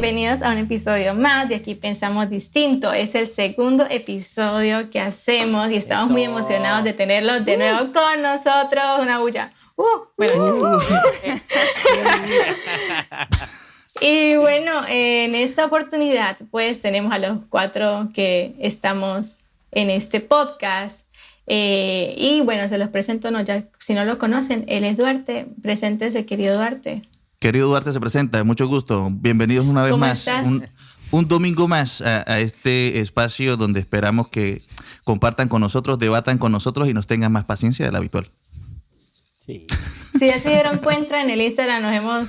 bienvenidos a un episodio más de Aquí Pensamos Distinto. Es el segundo episodio que hacemos y estamos muy emocionados de tenerlos de nuevo con nosotros. Una bulla. Y bueno, en esta oportunidad pues tenemos a los 4 que estamos en este podcast. Y bueno, se los presento, no, ya, si no lo conocen, él es Duarte. Preséntese, querido Duarte. Querido Duarte se presenta, mucho gusto. Bienvenidos una vez más. Un domingo más a este espacio donde esperamos que compartan con nosotros, debatan con nosotros y nos tengan más paciencia de la habitual. Sí. Si ya se dieron cuenta, en el Instagram nos hemos,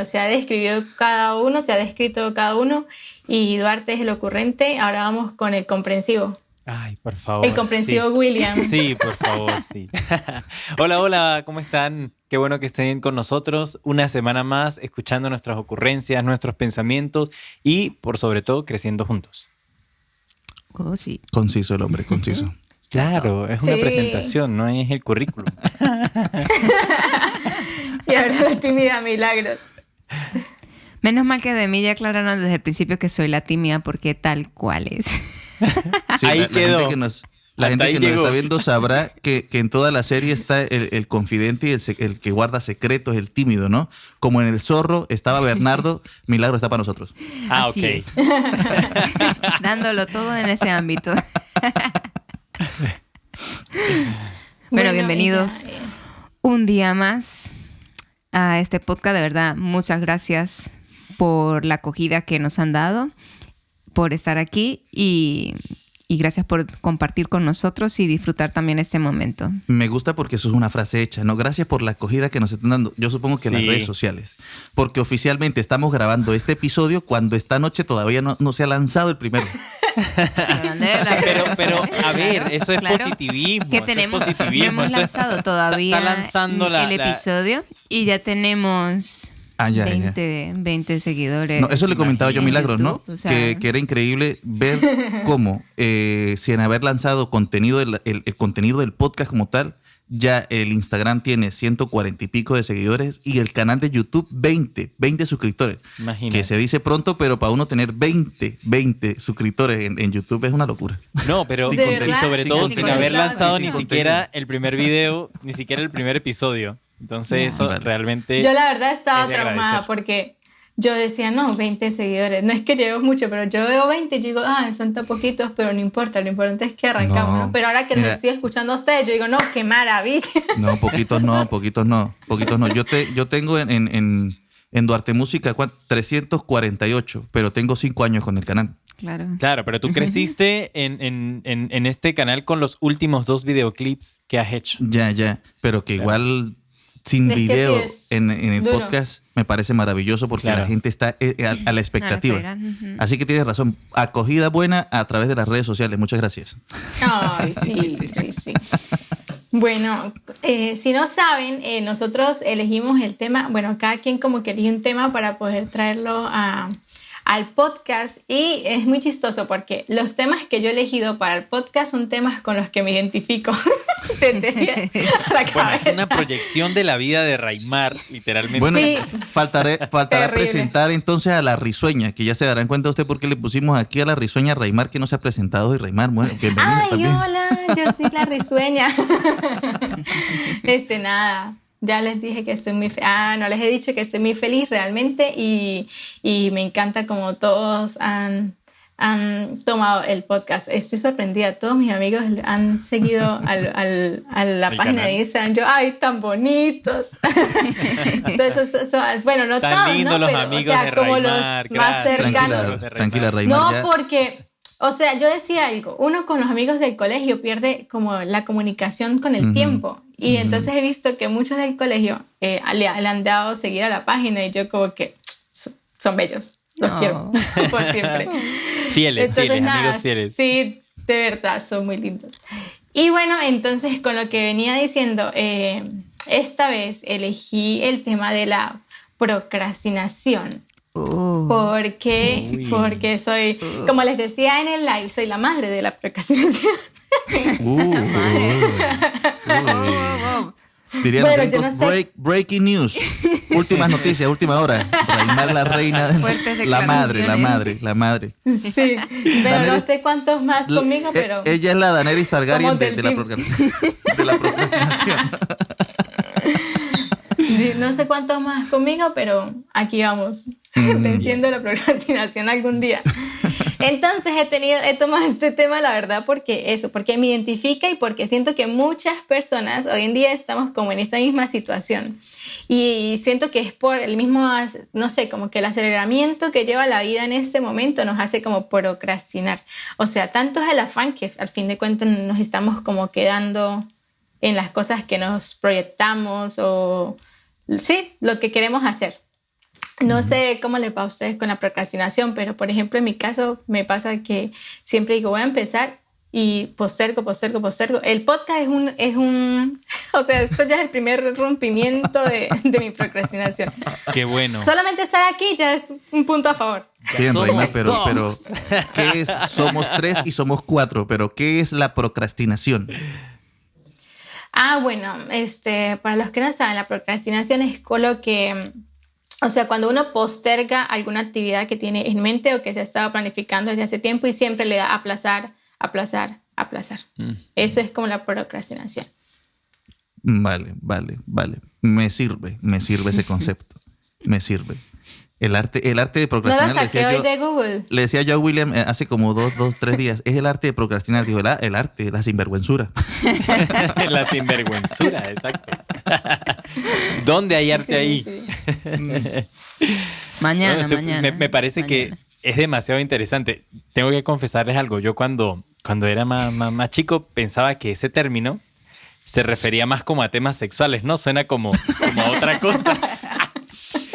se ha descrito cada uno y Duarte es el ocurrente. Ahora vamos con el comprensivo. Ay, por favor. El comprensivo sí. William. Sí, por favor, sí. Hola, ¿cómo están? Qué bueno que estén con nosotros una semana más, escuchando nuestras ocurrencias, nuestros pensamientos y, por sobre todo, creciendo juntos. Oh, sí. Conciso el hombre, conciso. Claro, es una Sí. presentación, no es el currículum. Y ahora la tímida Milagros. Menos mal que de mí ya aclararon desde el principio que soy la tímida porque tal cual es. Sí, Ahí quedó. La gente Hasta que ahí nos llegó. está viendo sabrá que en toda la serie está el confidente y el que guarda secretos, el tímido, ¿no? Como en El Zorro estaba Bernardo, Milagro está para nosotros. Así ok. es. Dándolo todo en ese ámbito. Bueno, bienvenidos ella, un día más a este podcast. De verdad, muchas gracias por la acogida que nos han dado, por estar aquí y gracias por compartir con nosotros y disfrutar también este momento. Me gusta porque eso es una frase hecha, ¿no? Gracias por la acogida que nos están dando. Yo supongo que en las Sí. redes sociales. Porque oficialmente estamos grabando este episodio cuando esta noche todavía no se ha lanzado el primero. Pero, a ver, eso es Claro, positivismo. que eso tenemos, es positivismo. no hemos eso es- lanzado todavía está lanzando el episodio y ya tenemos Ya. 20 seguidores. No, eso le comentaba yo a en Milagros, ¿no? YouTube, o sea, Que era increíble ver cómo, sin haber lanzado contenido, el contenido del podcast como tal, ya el Instagram tiene 140 y pico de seguidores y el canal de YouTube 20 suscriptores. Imagínate. Que se dice pronto, pero para uno tener 20 suscriptores en YouTube es una locura. No, pero Sin y contenido. sobre Sin todo contenido. sin haber lanzado Sin ni contenido. siquiera el primer video, ni siquiera el primer episodio. Entonces eso Vale. realmente Yo la verdad estaba es de traumada agradecer. porque yo decía, no, 20 seguidores. No es que llevo mucho, pero yo veo 20 y digo, son tan poquitos, pero no importa. Lo importante es que arrancamos, No, ¿no? Pero ahora que mira. lo estoy escuchando a ustedes, yo digo, no, qué maravilla. No, poquitos no. Yo tengo en Duarte Música 348, pero tengo 5 años con el canal. Claro. Claro, pero tú creciste en este canal con los últimos 2 videoclips que has hecho. Ya, pero que Claro. igual sin Es que video sí es en el duro. podcast me parece maravilloso porque Claro. la gente está a la expectativa. A la espera, ujú. Así que tienes razón, acogida buena a través de las redes sociales. Muchas gracias. Ay, sí. Bueno, si no saben, nosotros elegimos el tema, bueno, cada quien como que elige un tema para poder traerlo al podcast y es muy chistoso porque los temas que yo he elegido para el podcast son temas con los que me identifico desde la cabeza. Bueno, es una proyección de la vida de Raimar, literalmente. Bueno, Sí. faltará Terrible. presentar entonces a la risueña, que ya se darán cuenta usted por qué le pusimos aquí a la risueña Raimar, que no se ha presentado. Y Raimar, bueno, bienvenida Ay, también. hola, yo soy la risueña. Nada, ya les dije que soy muy no les he dicho que soy muy feliz realmente y me encanta como todos han tomado el podcast. Estoy sorprendida, todos mis amigos han seguido a la El página canal. de Instagram. Yo, ay, tan bonitos. Entonces, bueno, no Tan todos, lindos ¿no? los Pero, amigos o sea, de como Raimar, los más gracias. cercanos. Tranquila, Raimar. No, ya. porque, o sea, yo decía algo, uno con los amigos del colegio pierde como la comunicación con el Ujú, tiempo. Y ujú. entonces he visto que muchos del colegio le han dado seguir a la página y yo como que son bellos, los Oh. quiero por siempre. Fieles, Entonces, nada, amigos fieles. Sí, de verdad, son muy lindos. Y bueno, entonces con lo que venía diciendo, esta vez elegí el tema de la procrastinación. ¿Por qué? Uy. Porque soy, como les decía en el live, soy la madre de la procrastinación. Dirían Bueno, los yo gringos, no sé. breaking news. Últimas noticias, última hora. Raimar la reina. Fuertes La madre. Sí, pero no Daenerys- sé cuántos más conmigo, pero Ella es la Daenerys Targaryen somos del de la team. de la procrastinación. No sé cuántos más conmigo, pero aquí vamos, venciendo la procrastinación algún día. Entonces he tomado este tema, la verdad, porque me identifica y porque siento que muchas personas hoy en día estamos como en esa misma situación. Y siento que es por el mismo, no sé, como que el aceleramiento que lleva la vida en este momento nos hace como procrastinar. O sea, tanto es el afán que al fin de cuentas nos estamos como quedando en las cosas que nos proyectamos o sí, lo que queremos hacer. No sé cómo le pasa a ustedes con la procrastinación, pero por ejemplo en mi caso me pasa que siempre digo voy a empezar y postergo. El podcast o sea, esto ya es el primer rompimiento de mi procrastinación. Qué bueno. Solamente estar aquí ya es un punto a favor. Bien, somos Reina, pero dos. ¿qué es? Somos 3 y somos 4, pero ¿qué es la procrastinación? Bueno, para los que no saben, la procrastinación es con lo que, o sea, cuando uno posterga alguna actividad que tiene en mente o que se ha estado planificando desde hace tiempo y siempre le da a aplazar. Eso es como la procrastinación. Vale. Me sirve ese concepto. Me sirve. El arte de No lo procrastinar, saqué hoy de Google. le decía yo a William hace como 3 días, es el arte de procrastinar. Dijo, el arte, la sinvergüenzura. La sinvergüenzura, exacto. ¿Dónde hay arte ahí? Sí. Mañana, Bueno, mañana. Me parece que es demasiado interesante. Tengo que confesarles algo. Yo cuando era más chico pensaba que ese término se refería más como a temas sexuales, ¿no? Suena como a otra cosa.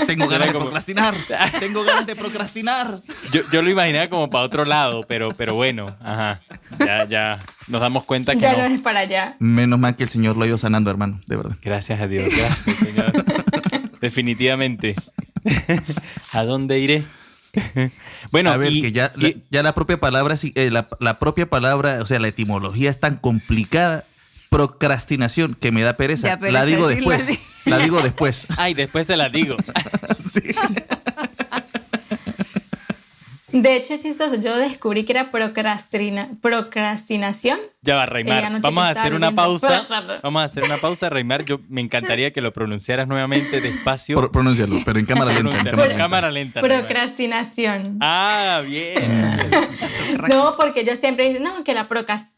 Tengo ganas de como- procrastinar. Tengo ganas de procrastinar. Yo lo imaginaba como para otro lado, pero bueno, ajá. Ya nos damos cuenta que Ya no. no es para allá. Menos mal que el Señor lo ha ido sanando, hermano, de verdad. Gracias a Dios, gracias, Señor. Definitivamente. ¿A dónde iré? Bueno, A ver, que ya la propia palabra, la propia palabra, o sea, la etimología es tan complicada. Procrastinación, que me da pereza. Ya, pereza La digo decirlo después. así. La digo después. ay, después se las digo. Sí. De hecho, es chistoso. Yo descubrí que era procrastinación. Ya va, Reymar. anoche Vamos que a estaba hacer una leyendo. pausa. Vamos a hacer una pausa, Reymar. Me encantaría que lo pronunciaras nuevamente despacio. Pronunciarlo, pero en cámara lenta. En cámara lenta. Reymar. Procrastinación. Ah, bien. No, porque yo siempre digo, no, que la procrastinación.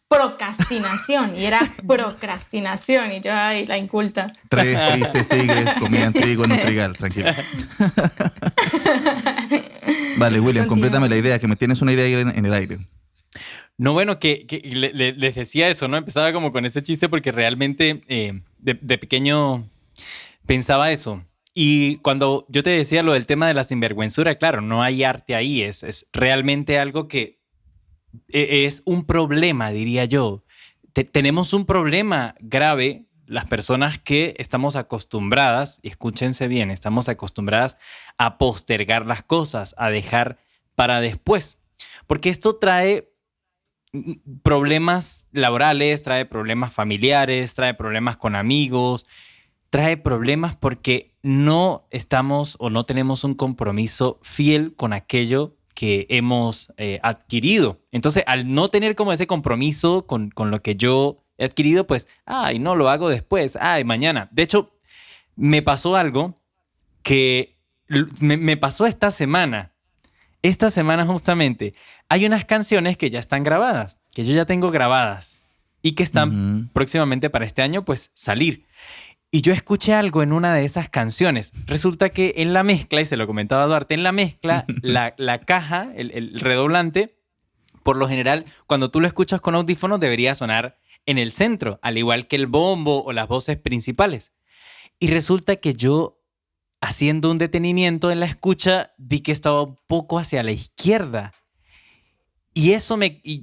Y era procrastinación. Y yo, ay, la inculta. 3 tristes tigres comían trigo en un trigal, tranquilo. Vale, William, Continúa. complétame la idea, que me tienes una idea ahí en el aire. No, bueno, que les decía eso, ¿no? Empezaba como con ese chiste porque realmente de pequeño pensaba eso. Y cuando yo te decía lo del tema de la sinvergüenzura, claro, no hay arte ahí. Es realmente algo que es un problema, diría yo. Tenemos un problema grave las personas que estamos acostumbradas, y escúchense bien, estamos acostumbradas a postergar las cosas, a dejar para después. Porque esto trae problemas laborales, trae problemas familiares, trae problemas con amigos, trae problemas porque no estamos o no tenemos un compromiso fiel con aquello que hemos adquirido. Entonces, al no tener como ese compromiso con lo que yo he adquirido, pues, ay, no, lo hago después, ay, mañana. De hecho, me pasó algo que me pasó esta semana. Esta semana justamente hay unas canciones que ya están grabadas, que yo ya tengo grabadas y que están próximamente para este año, pues, salir. Y yo escuché algo en una de esas canciones. Resulta que en la mezcla, y se lo comentaba a Duarte, en la mezcla, la caja, el redoblante, por lo general, cuando tú lo escuchas con audífonos, debería sonar en el centro, al igual que el bombo o las voces principales. Y resulta que yo, haciendo un detenimiento en la escucha, vi que estaba un poco hacia la izquierda. Y eso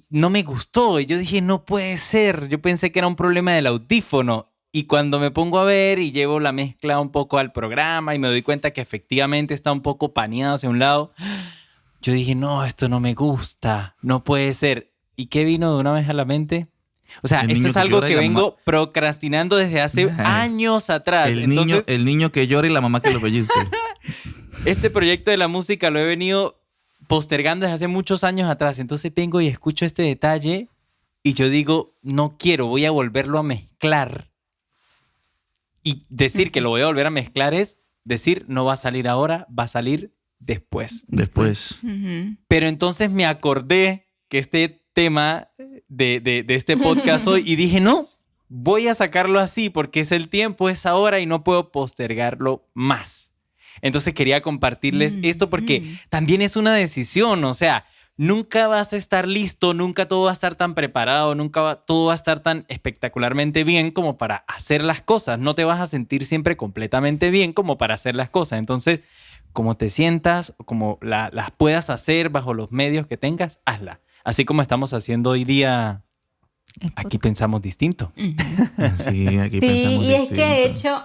no me gustó. Y yo dije, no puede ser. Yo pensé que era un problema del audífono. Y cuando me pongo a ver y llevo la mezcla un poco al programa y me doy cuenta que efectivamente está un poco paneado hacia un lado, yo dije, no, esto no me gusta. No puede ser. ¿Y qué vino de una vez a la mente? O sea, El esto niño es que algo llora y que la vengo procrastinando desde hace Nice. años atrás. El Entonces, niño que llora y la mamá que lo pellizque. este proyecto de la música lo he venido postergando desde hace muchos años atrás. Entonces vengo y escucho este detalle y yo digo, no quiero, voy a volverlo a mezclar. Y decir que lo voy a volver a mezclar es decir, no va a salir ahora, va a salir después. Después. Ujú. Pero entonces me acordé que este tema de este podcast hoy y dije, no, voy a sacarlo así porque es el tiempo, es ahora y no puedo postergarlo más. Entonces quería compartirles esto porque también es una decisión, o sea, nunca vas a estar listo, nunca todo va a estar tan preparado, todo va a estar tan espectacularmente bien como para hacer las cosas. No te vas a sentir siempre completamente bien como para hacer las cosas. Entonces, como te sientas, como las puedas hacer bajo los medios que tengas, hazla. Así como estamos haciendo hoy día, aquí pensamos distinto. Sí, aquí Sí, pensamos y es que de distinto. hecho,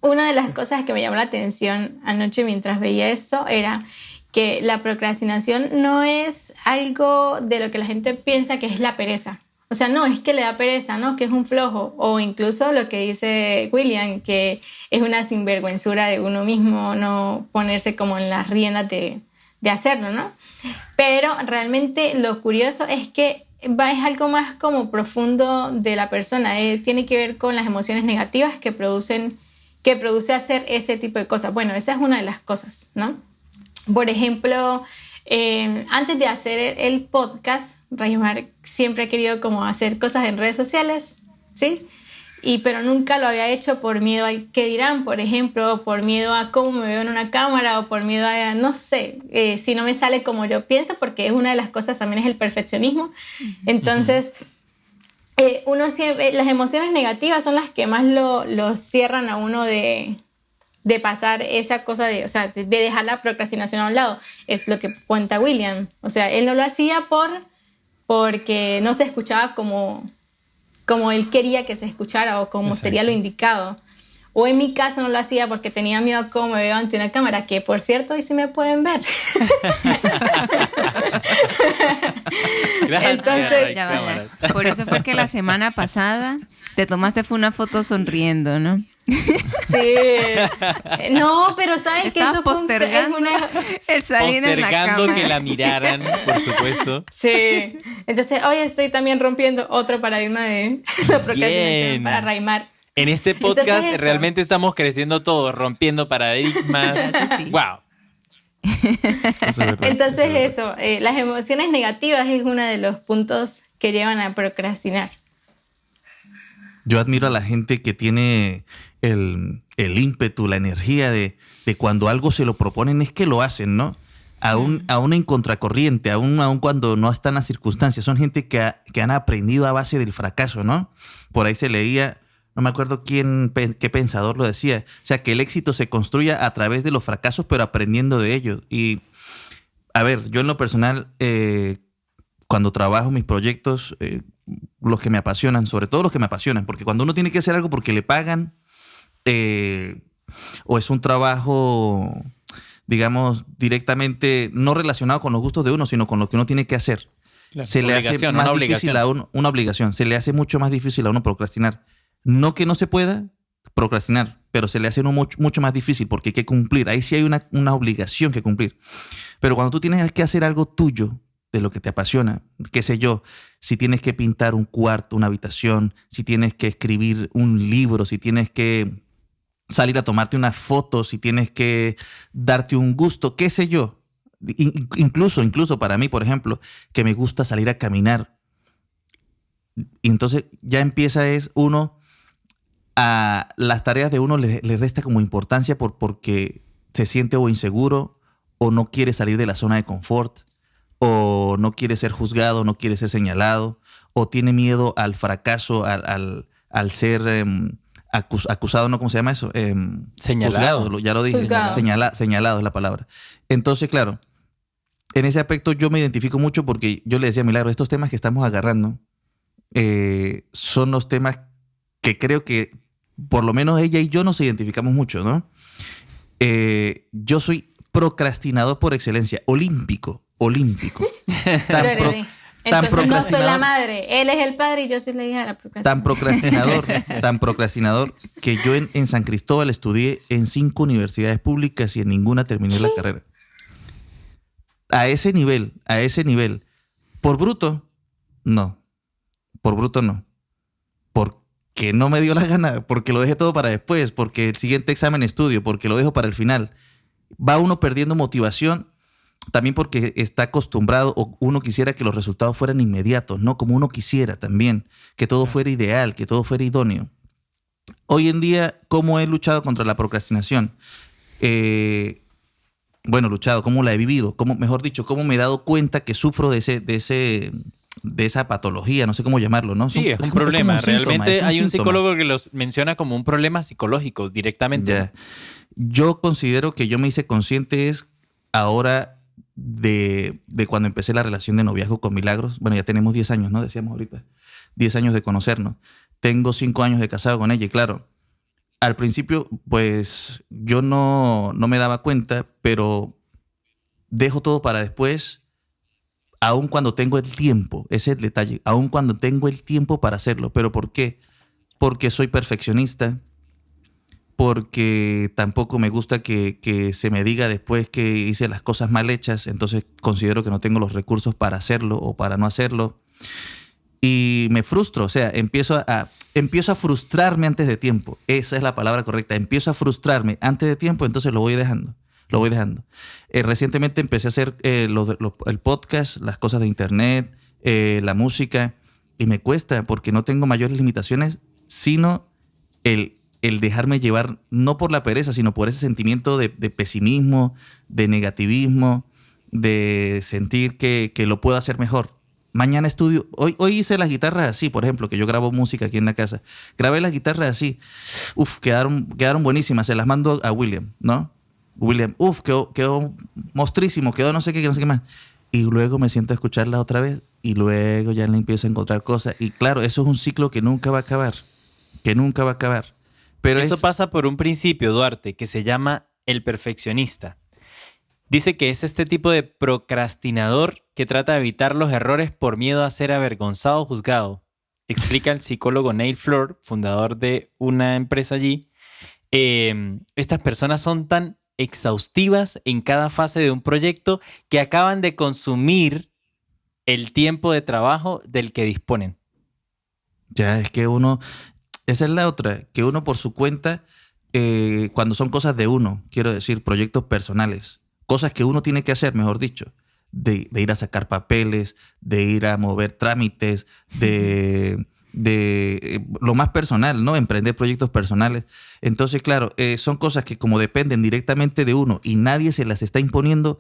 una de las cosas que me llamó la atención anoche mientras veía eso era que la procrastinación no es algo de lo que la gente piensa que es la pereza. O sea, no, es que le da pereza, ¿no? Que es un flojo. O incluso lo que dice William, que es una sinvergüenzura de uno mismo no ponerse como en las riendas de hacerlo, ¿no? Pero realmente lo curioso es que es algo más como profundo de la persona. Tiene que ver con las emociones negativas que produce hacer ese tipo de cosas. Bueno, esa es una de las cosas, ¿no? Por ejemplo, antes de hacer el podcast, Raimar siempre ha querido como hacer cosas en redes sociales, ¿sí? Pero nunca lo había hecho por miedo al qué dirán, por ejemplo, o por miedo a cómo me veo en una cámara, o por miedo a, no sé, si no me sale como yo pienso, porque es una de las cosas también es el perfeccionismo. Entonces, uno siempre, las emociones negativas son las que más lo cierran a uno de pasar esa cosa de dejar la procrastinación a un lado. Es lo que cuenta William. O sea, él no lo hacía porque no se escuchaba como él quería que se escuchara o como Exacto. sería lo indicado. O en mi caso no lo hacía porque tenía miedo a cómo me veo ante una cámara, que por cierto hoy sí me pueden ver. Gracias, Entonces, Ray, Ya cámaras. vaya. Por eso fue que la semana pasada te tomaste una foto sonriendo, ¿no? Sí. No, pero ¿saben que Estabas eso fue postergando el salir en la Postergando cámara. que la miraran, por supuesto. Sí. Entonces, hoy estoy también rompiendo otro paradigma de la procrastinación Bien. para Raimar. En este podcast Entonces, eso. realmente estamos creciendo todos, rompiendo paradigmas. Eso sí. Wow. Eso es verdad, Entonces es verdad. eso, las emociones negativas es uno de los puntos que llevan a procrastinar. Yo admiro a la gente que tiene el ímpetu, la energía de cuando algo se lo proponen, es que lo hacen, ¿no? Aún en contracorriente, aún cuando no están las circunstancias. Son gente que han aprendido a base del fracaso, ¿no? Por ahí se leía, no me acuerdo qué pensador lo decía. O sea, que el éxito se construya a través de los fracasos, pero aprendiendo de ellos. Y, a ver, yo en lo personal, cuando trabajo mis proyectos, los que me apasionan, sobre todo los que me apasionan, porque cuando uno tiene que hacer algo porque le pagan, o es un trabajo, digamos, directamente no relacionado con los gustos de uno, sino con lo que uno tiene que hacer, se le hace más difícil a uno, una obligación, se le hace mucho más difícil a uno procrastinar. No que no se pueda procrastinar, pero se le hace a uno mucho más difícil porque hay que cumplir. Ahí sí hay una obligación que cumplir. Pero cuando tú tienes que hacer algo tuyo, de lo que te apasiona, qué sé yo, si tienes que pintar un cuarto, una habitación, si tienes que escribir un libro, si tienes que salir a tomarte una foto, si tienes que darte un gusto, qué sé yo. Incluso para mí, por ejemplo, que me gusta salir a caminar. Y entonces ya empieza uno a las tareas de uno le resta como importancia porque se siente o inseguro o no quiere salir de la zona de confort, o no quiere ser juzgado, no quiere ser señalado, o tiene miedo al fracaso, al ser acusado, ¿no? ¿Cómo se llama eso? Señalado. Juzgado, ya lo dije. Juzgado. Señalado es la palabra. Entonces, claro, en ese aspecto yo me identifico mucho porque yo le decía a Milagro, estos temas que estamos agarrando son los temas que creo que por lo menos ella y yo nos identificamos mucho, ¿no? Yo soy procrastinador por excelencia, olímpico. Lo heredé. Entonces no soy la madre, él es el padre y yo soy la hija de la procrastinación. Tan procrastinador que yo en San Cristóbal estudié en 5 universidades públicas y en ninguna terminé la carrera. A ese nivel. ¿Por bruto? No. Por bruto no. Porque no me dio la gana, porque lo dejé todo para después, porque el siguiente examen estudio, porque lo dejo para el final. Va uno perdiendo motivación, también porque está acostumbrado o uno quisiera que los resultados fueran inmediatos, ¿no? Como uno quisiera también, que todo fuera ideal, que todo fuera idóneo. Hoy en día, ¿cómo he luchado contra la procrastinación? Luchado, ¿cómo la he vivido? Mejor dicho, ¿cómo me he dado cuenta que sufro de esa patología? No sé cómo llamarlo, ¿no? Sí, es un problema. Realmente hay un síntoma. psicólogo que los menciona como un problema psicológico directamente. Ya. Yo considero que yo me hice consciente ahora de cuando empecé la relación de noviazgo con Milagros. Bueno, ya tenemos 10 años, ¿no? Decíamos ahorita. 10 años de conocernos. Tengo 5 años de casado con ella y claro, al principio pues yo no me daba cuenta, pero dejo todo para después, aun cuando tengo el tiempo. Ese es el detalle. Aun cuando tengo el tiempo para hacerlo. ¿Pero por qué? Porque soy perfeccionista. Porque tampoco me gusta que se me diga después que hice las cosas mal hechas, entonces considero que no tengo los recursos para hacerlo o para no hacerlo. Y me frustro, o sea, empiezo a frustrarme antes de tiempo. Esa es la palabra correcta. Empiezo a frustrarme antes de tiempo, entonces lo voy dejando. Recientemente empecé a hacer el podcast, las cosas de internet, la música, y me cuesta porque no tengo mayores limitaciones, sino el dejarme llevar, no por la pereza, sino por ese sentimiento de pesimismo, de negativismo, de sentir que lo puedo hacer mejor. Mañana estudio. Hoy hice las guitarras así, por ejemplo, que yo grabo música aquí en la casa. Grabé las guitarras así. Quedaron buenísimas. Se las mando a William, ¿no? William, quedó mostrísimo, quedó no sé qué más. Y luego me siento a escucharlas otra vez y luego ya le empiezo a encontrar cosas. Y claro, eso es un ciclo que nunca va a acabar. Pero eso pasa por un principio, Duarte, que se llama el perfeccionista. Dice que es este tipo de procrastinador que trata de evitar los errores por miedo a ser avergonzado o juzgado. Explica el psicólogo Neil Flor, fundador de una empresa allí. Estas personas son tan exhaustivas en cada fase de un proyecto que acaban de consumir el tiempo de trabajo del que disponen. Ya, es que esa es la otra, que uno por su cuenta, cuando son cosas de uno, quiero decir, proyectos personales, cosas que uno tiene que hacer, mejor dicho, de ir a sacar papeles, de ir a mover trámites, de lo más personal, ¿no? Emprender proyectos personales. Entonces, claro, son cosas que como dependen directamente de uno y nadie se las está imponiendo,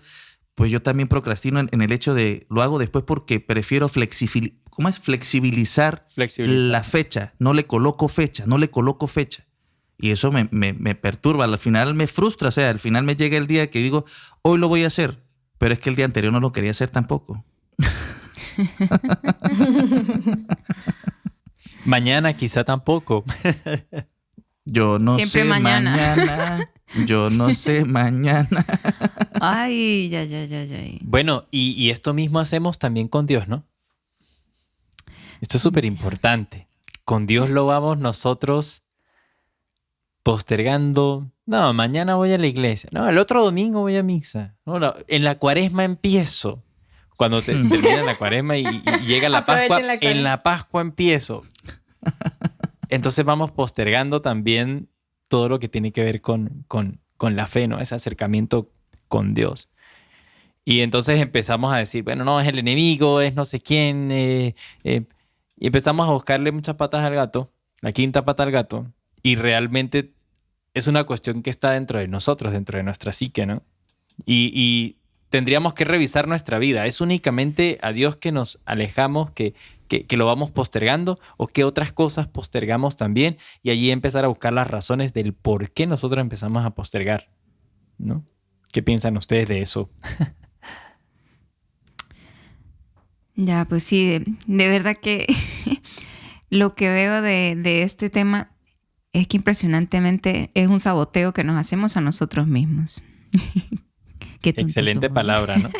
pues yo también procrastino en el hecho de, lo hago después porque prefiero flexibilizar la fecha. No le coloco fecha. Y eso me perturba. Al final me frustra. O sea, al final me llega el día que digo, hoy lo voy a hacer. Pero es que el día anterior no lo quería hacer tampoco. Mañana quizá tampoco. Yo no Siempre sé mañana. Yo no sé mañana. Ay, ya. Bueno, y esto mismo hacemos también con Dios, ¿no? Esto es súper importante. Con Dios lo vamos nosotros postergando. No, mañana voy a la iglesia. No, el otro domingo voy a misa. No, en la cuaresma empiezo. Cuando termina la cuaresma y llega la Pascua, en la Pascua empiezo. Entonces vamos postergando también todo lo que tiene que ver con la fe, ¿no? Ese acercamiento con Dios. Y entonces empezamos a decir, bueno, no, es el enemigo, es no sé quién. Y empezamos a buscarle muchas patas al gato, la quinta pata al gato. Y realmente es una cuestión que está dentro de nosotros, dentro de nuestra psique, ¿no? Y tendríamos que revisar nuestra vida. ¿Es únicamente a Dios que nos alejamos, que lo vamos postergando? ¿O qué otras cosas postergamos también? Y allí empezar a buscar las razones del por qué nosotros empezamos a postergar, ¿no? ¿Qué piensan ustedes de eso? Ya, pues sí, de verdad que lo que veo de este tema es que impresionantemente es un saboteo que nos hacemos a nosotros mismos. Excelente palabra, ¿no?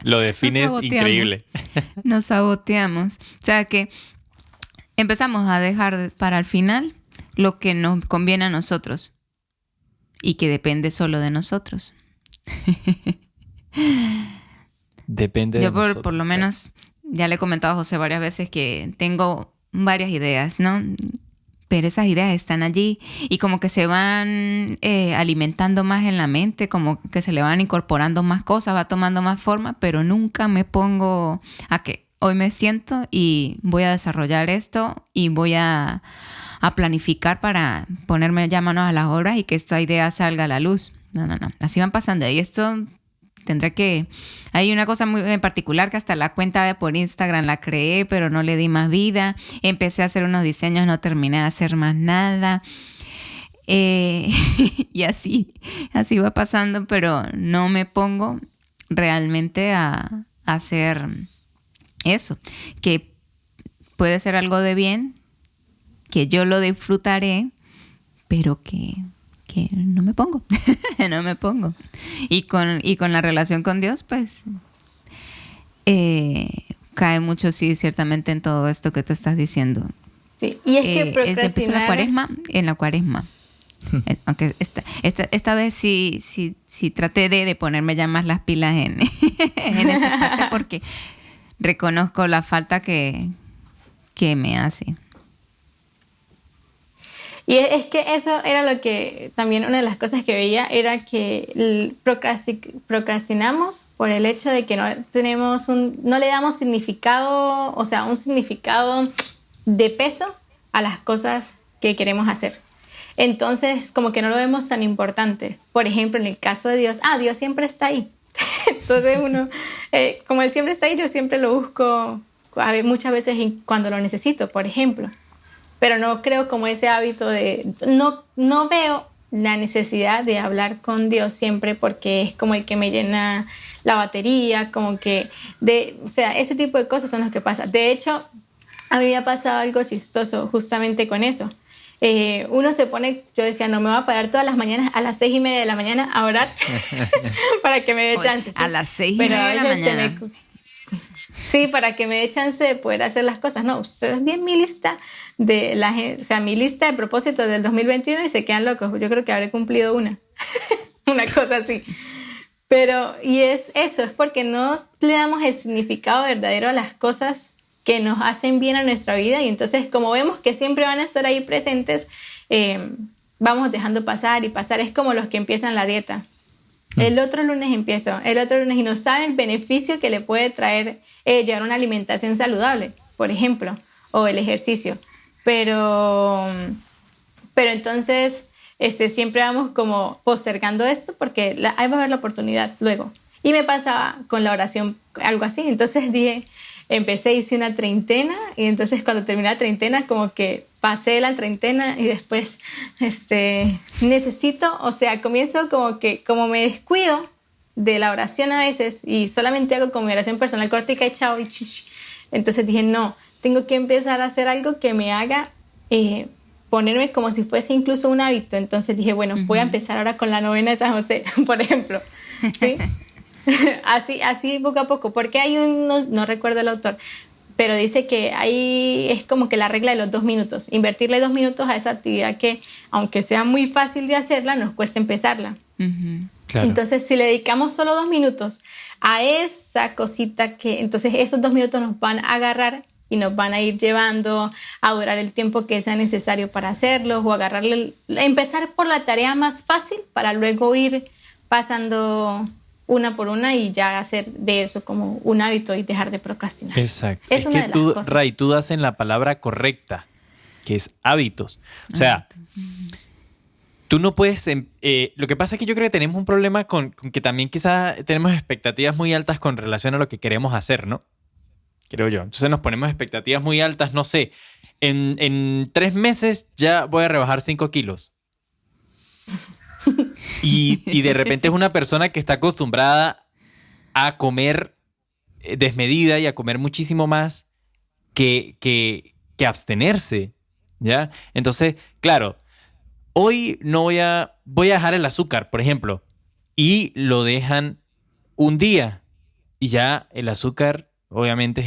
Lo defines Nos saboteamos. increíble. Nos saboteamos. O sea que empezamos a dejar para el final lo que nos conviene a nosotros y que depende solo de nosotros. Depende de Yo nosotros. por lo menos ya le he comentado a José varias veces que tengo varias ideas, ¿no? Pero esas ideas están allí y como que se van alimentando más en la mente, como que se le van incorporando más cosas, va tomando más forma, pero nunca me pongo a que hoy me siento y voy a desarrollar esto y voy a planificar para ponerme ya manos a las obras y que esta idea salga a la luz. No. Así van pasando. Y esto tendrá que... Hay una cosa muy en particular que hasta la cuenta por Instagram la creé, pero no le di más vida. Empecé a hacer unos diseños, no terminé de hacer más nada. Y así va pasando, pero no me pongo realmente a hacer eso. Que puede ser algo de bien, que yo lo disfrutaré, pero que no me pongo. No me pongo. Y con la relación con Dios, pues, cae mucho, sí, ciertamente en todo esto que tú estás diciendo. Sí, y es que Empezó en la cuaresma. Aunque esta vez sí traté de ponerme ya más las pilas en esa parte porque reconozco la falta que me hace. Y es que eso era lo que también una de las cosas que veía era que procrastinamos por el hecho de que no le damos significado, o sea, un significado de peso a las cosas que queremos hacer. Entonces, como que no lo vemos tan importante. Por ejemplo, en el caso de Dios, Dios siempre está ahí. Entonces uno, como Él siempre está ahí, yo siempre lo busco muchas veces cuando lo necesito, por ejemplo. Pero no creo como ese hábito no veo la necesidad de hablar con Dios siempre porque es como el que me llena la batería, como que, o sea, ese tipo de cosas son las que pasan. De hecho, a mí me ha pasado algo chistoso justamente con eso. Uno se pone, yo decía, no me voy a parar todas las mañanas a las 6:30 de la mañana a orar para que me dé chance. ¿Sí? A las 6:30 de la mañana. Sí, para que me dé chance de poder hacer las cosas. No, ustedes ven mi lista mi lista de propósitos del 2021 y se quedan locos. Yo creo que habré cumplido una cosa así. Pero, y es eso, es porque no le damos el significado verdadero a las cosas que nos hacen bien a nuestra vida y entonces como vemos que siempre van a estar ahí presentes, vamos dejando pasar y pasar. Es como los que empiezan la dieta. El otro lunes empiezo, y no saben el beneficio que le puede traer llevar una alimentación saludable, por ejemplo, o el ejercicio. Pero entonces siempre vamos como postergando esto porque ahí va a haber la oportunidad luego. Y me pasaba con la oración algo así. Entonces hice una treintena y entonces cuando terminé la treintena como que pasé la treintena y después comienzo como me descuido de la oración a veces y solamente hago como mi oración personal cortica y chao y chish. Entonces dije no, tengo que empezar a hacer algo que me haga ponerme como si fuese incluso un hábito. Entonces dije bueno, voy a empezar ahora con la novena de San José, por ejemplo, ¿sí? Así poco a poco, porque hay no recuerdo el autor, pero dice que ahí es como que la regla de los 2 minutos, invertirle 2 minutos a esa actividad que aunque sea muy fácil de hacerla, nos cuesta empezarla. Claro. Entonces si le dedicamos solo 2 minutos a esa cosita entonces esos 2 minutos nos van a agarrar y nos van a ir llevando a durar el tiempo que sea necesario para hacerlos o empezar por la tarea más fácil para luego ir pasando una por una y ya hacer de eso como un hábito y dejar de procrastinar. Exacto. Es que tú, Ray, tú das en la palabra correcta, que es hábitos. O sea, tú no puedes... lo que pasa es que yo creo que tenemos un problema con que también quizás tenemos expectativas muy altas con relación a lo que queremos hacer, ¿no? Creo yo. Entonces nos ponemos expectativas muy altas, no sé, en 3 meses ya voy a rebajar 5 kilos. Y de repente es una persona que está acostumbrada a comer desmedida y a comer muchísimo más que abstenerse, ¿ya? Entonces, claro, hoy voy a dejar el azúcar, por ejemplo, y lo dejan un día y ya el azúcar obviamente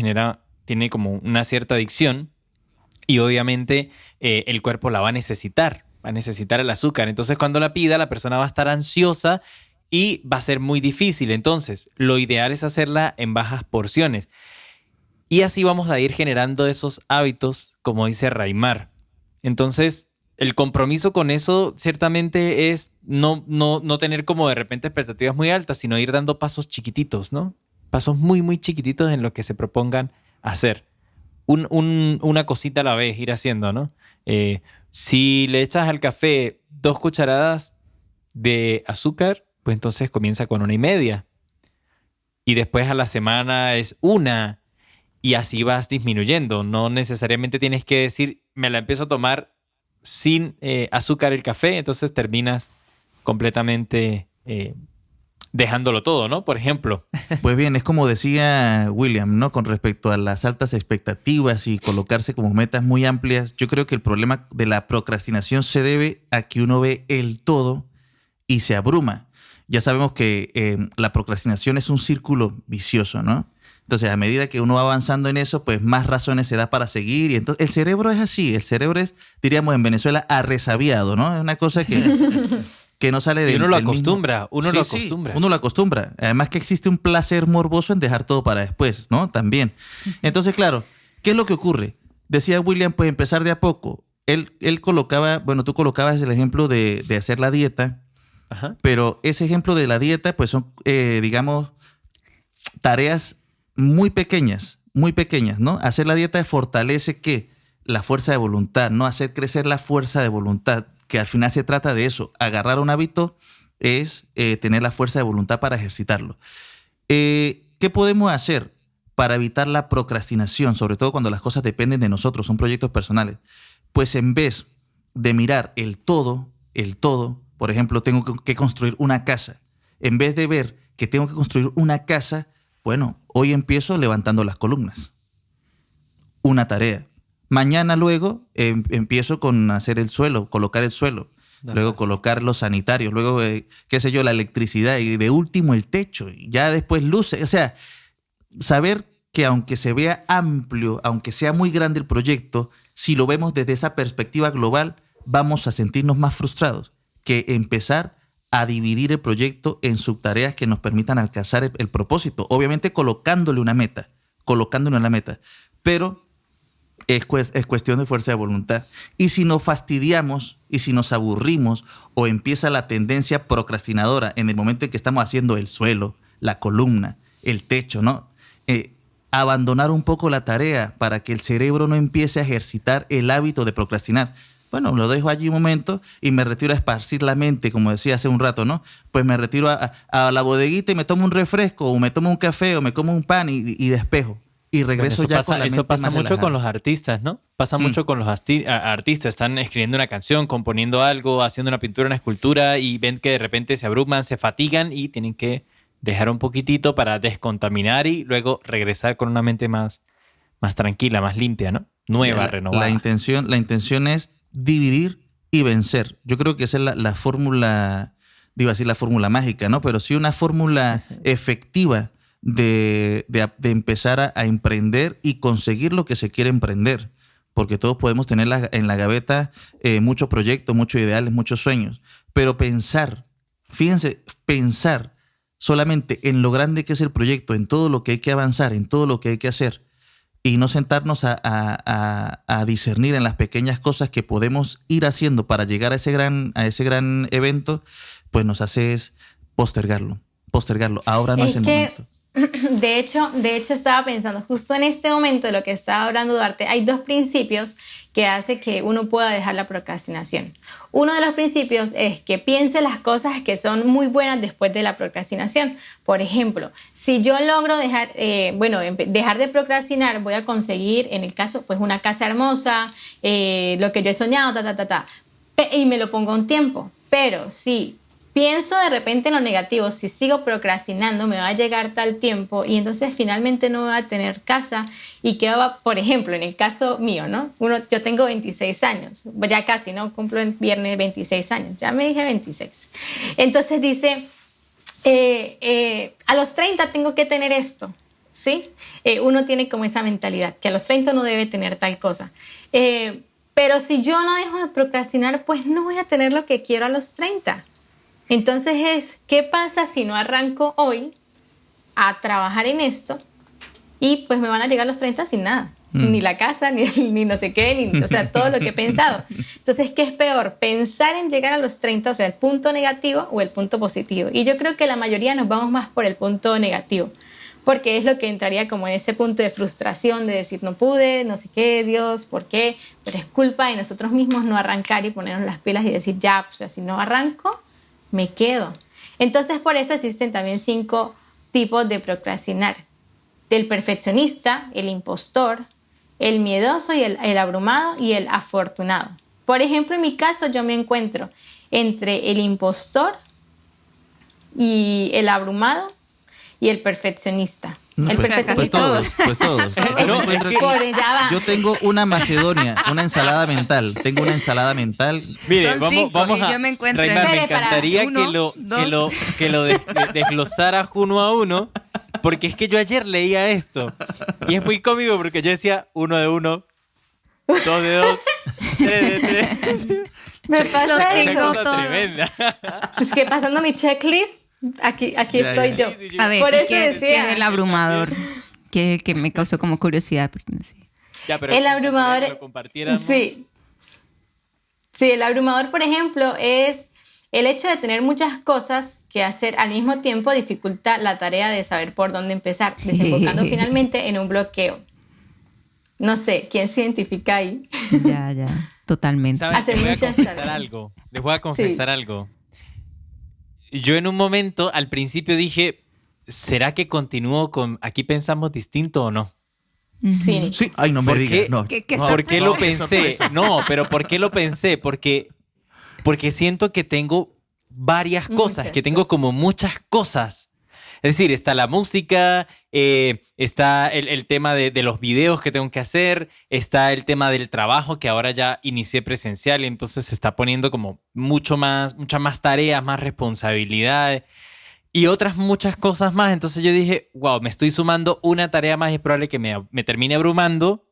tiene como una cierta adicción y obviamente el cuerpo la va a necesitar el azúcar. Entonces cuando la pida, la persona va a estar ansiosa y va a ser muy difícil. Entonces lo ideal es hacerla en bajas porciones. Y así vamos a ir generando esos hábitos, como dice Raimar. Entonces, el compromiso con eso ciertamente es no tener como de repente expectativas muy altas, sino ir dando pasos chiquititos, ¿no? Pasos muy, muy chiquititos en lo que se propongan hacer. Una cosita a la vez ir haciendo, ¿no? Si le echas al café 2 cucharadas de azúcar, pues entonces comienza con 1,5. Y después a la semana es 1. Y así vas disminuyendo. No necesariamente tienes que decir, me la empiezo a tomar sin azúcar el café, entonces terminas completamente dejándolo todo, ¿no? Por ejemplo. Pues bien, es como decía William, ¿no? Con respecto a las altas expectativas y colocarse como metas muy amplias, yo creo que el problema de la procrastinación se debe a que uno ve el todo y se abruma. Ya sabemos que la procrastinación es un círculo vicioso, ¿no? Entonces, a medida que uno va avanzando en eso, pues más razones se da para seguir. Y entonces, el cerebro es así. El cerebro es, diríamos en Venezuela, arresabiado, ¿no? Es una cosa que no sale de... Y uno lo acostumbra, uno lo acostumbra. Además que existe un placer morboso en dejar todo para después, ¿no? También. Entonces, claro, ¿qué es lo que ocurre? Decía William, pues empezar de a poco. Él colocaba, bueno, tú colocabas el ejemplo de hacer la dieta. Ajá. Pero ese ejemplo de la dieta, pues son, digamos, tareas muy pequeñas, ¿no? Hacer la dieta fortalece ¿qué? La fuerza de voluntad, ¿no? Hacer crecer la fuerza de voluntad, que al final se trata de eso. Agarrar un hábito es tener la fuerza de voluntad para ejercitarlo. ¿Qué podemos hacer para evitar la procrastinación? Sobre todo cuando las cosas dependen de nosotros, son proyectos personales. Pues en vez de mirar el todo, por ejemplo, tengo que construir una casa. En vez de ver que tengo que construir una casa, bueno, hoy empiezo levantando las columnas. Una tarea. Mañana luego empiezo con hacer el suelo, colocar el suelo. Luego colocar los sanitarios. Luego, qué sé yo, la electricidad. Y de último el techo. Y ya después luces. O sea, saber que aunque se vea amplio, aunque sea muy grande el proyecto, si lo vemos desde esa perspectiva global, vamos a sentirnos más frustrados que empezar a dividir el proyecto en subtareas que nos permitan alcanzar el propósito. Obviamente colocándole una meta, pero es cuestión de fuerza de voluntad. Y si nos fastidiamos y si nos aburrimos o empieza la tendencia procrastinadora en el momento en que estamos haciendo el suelo, la columna, el techo, ¿no? Abandonar un poco la tarea para que el cerebro no empiece a ejercitar el hábito de procrastinar. Bueno, lo dejo allí un momento y me retiro a esparcir la mente, como decía hace un rato, ¿no? Pues me retiro a la bodeguita y me tomo un refresco, o me tomo un café, o me como un pan y despejo. Y regreso bueno, con la mente eso pasa más mucho relajada. con los artistas, ¿no? Pasa mucho con los artistas. Están escribiendo una canción, componiendo algo, haciendo una pintura, una escultura, y ven que de repente se abruman, se fatigan y tienen que dejar un poquitito para descontaminar y luego regresar con una mente más tranquila, más limpia, ¿no? Nueva, renovada. La intención es dividir y vencer. Yo creo que esa es la fórmula, iba a decir la fórmula mágica, ¿no? Pero sí una fórmula efectiva de empezar a emprender y conseguir lo que se quiere emprender. Porque todos podemos tener en la gaveta muchos proyectos, muchos ideales, muchos sueños. Pero pensar solamente en lo grande que es el proyecto, en todo lo que hay que avanzar, en todo lo que hay que hacer, y no sentarnos a discernir en las pequeñas cosas que podemos ir haciendo para llegar a ese gran evento, pues nos hace es postergarlo. Ahora no es el momento. De hecho, estaba pensando, justo en este momento de lo que estaba hablando Duarte, hay 2 principios que hacen que uno pueda dejar la procrastinación. Uno de los principios es que piense las cosas que son muy buenas después de la procrastinación. Por ejemplo, si yo logro dejar de procrastinar, voy a conseguir, en el caso, pues una casa hermosa, lo que yo he soñado, y me lo pongo a un tiempo. Pero si pienso de repente en lo negativo, si sigo procrastinando me va a llegar tal tiempo y entonces finalmente no voy a tener casa y que va, por ejemplo, en el caso mío, ¿no? Yo tengo 26 años, ya casi, ¿no? Cumplo el viernes 26 años, ya me dije 26. Entonces dice, a los 30 tengo que tener esto, ¿sí? Uno tiene como esa mentalidad, que a los 30 uno debe tener tal cosa. Pero si yo no dejo de procrastinar, pues no voy a tener lo que quiero a los 30. Entonces ¿qué pasa si no arranco hoy a trabajar en esto? Y pues me van a llegar los 30 sin nada. Ni la casa, ni no sé qué, o sea, todo lo que he pensado. Entonces, ¿qué es peor? Pensar en llegar a los 30, o sea, el punto negativo o el punto positivo. Y yo creo que la mayoría nos vamos más por el punto negativo, porque es lo que entraría como en ese punto de frustración, de decir, no pude, no sé qué, Dios, ¿por qué? Pero es culpa de nosotros mismos no arrancar y ponernos las pilas y decir, ya, o sea, si no arranco, me quedo. Entonces, por eso existen también 5 tipos de procrastinar. El perfeccionista, el impostor, el miedoso y el abrumado y el afortunado. Por ejemplo, en mi caso yo me encuentro entre el impostor y el abrumado y el perfeccionista. No, el pues, perfeccionista. pues todos. No, es que- Yo tengo una Macedonia, una ensalada mental. Tengo una ensalada mental. Mire, Son 5 vamos y a... yo me encuentro Reymar, me Espere, para encantaría uno, que lo desglosaras uno a uno, porque es que yo ayer leía esto y es muy cómico porque yo decía 1 de 1, 2 de 2, 3 de 3. Me pasa Lo Esa tengo eso. cosa todo. tremenda. Es que pasando mi checklist, aquí Ya, estoy ya. yo. Sí, sí, A ver, Por eso ¿qué decía. es el abrumador? Que me causó como curiosidad. Porque no sé. Ya, pero El me encantaría abrumador. que lo compartiéramos. Sí. Sí, el abrumador, por ejemplo, es el hecho de tener muchas cosas que hacer al mismo tiempo dificulta la tarea de saber por dónde empezar, desembocando finalmente en un bloqueo. No sé, ¿quién se identifica ahí? Ya, totalmente. ¿Saben? Hacer Les voy a muchas confesar tareas. algo. Les voy a confesar algo. Yo en un momento, al principio dije, ¿será que continúo con Aquí Pensamos Distinto o no? Sí. Sí, ay, no me ¿Por digas. qué? No. ¿Qué No, ¿Por qué no, lo qué pensé? sorpresa. No, pero ¿por qué lo pensé? Porque siento que tengo varias cosas, Muchas que tengo cosas. como muchas cosas. Es decir, está la música, está el tema de los videos que tengo que hacer, está el tema del trabajo, que ahora ya inicié presencial y entonces se está poniendo como muchas más tareas, más responsabilidades y otras muchas cosas más. Entonces yo dije, wow, me estoy sumando una tarea más y es probable que me termine abrumando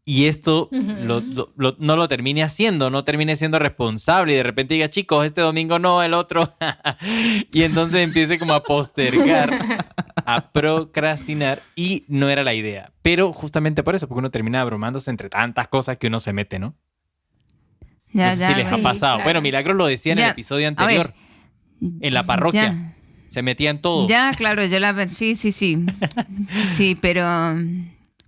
y esto no lo termine haciendo, no termine siendo responsable y de repente diga, chicos, este domingo no, el otro. Y entonces empiece como a postergar, a procrastinar y no era la idea. Pero justamente por eso, porque uno termina abrumándose entre tantas cosas que uno se mete, ¿no? No sé si les ha sí, pasado. claro. Bueno, Milagros lo decía en el Ya, episodio a anterior, ver. en la parroquia. Ya. Se metía en todo. Ya, claro, sí. Sí, pero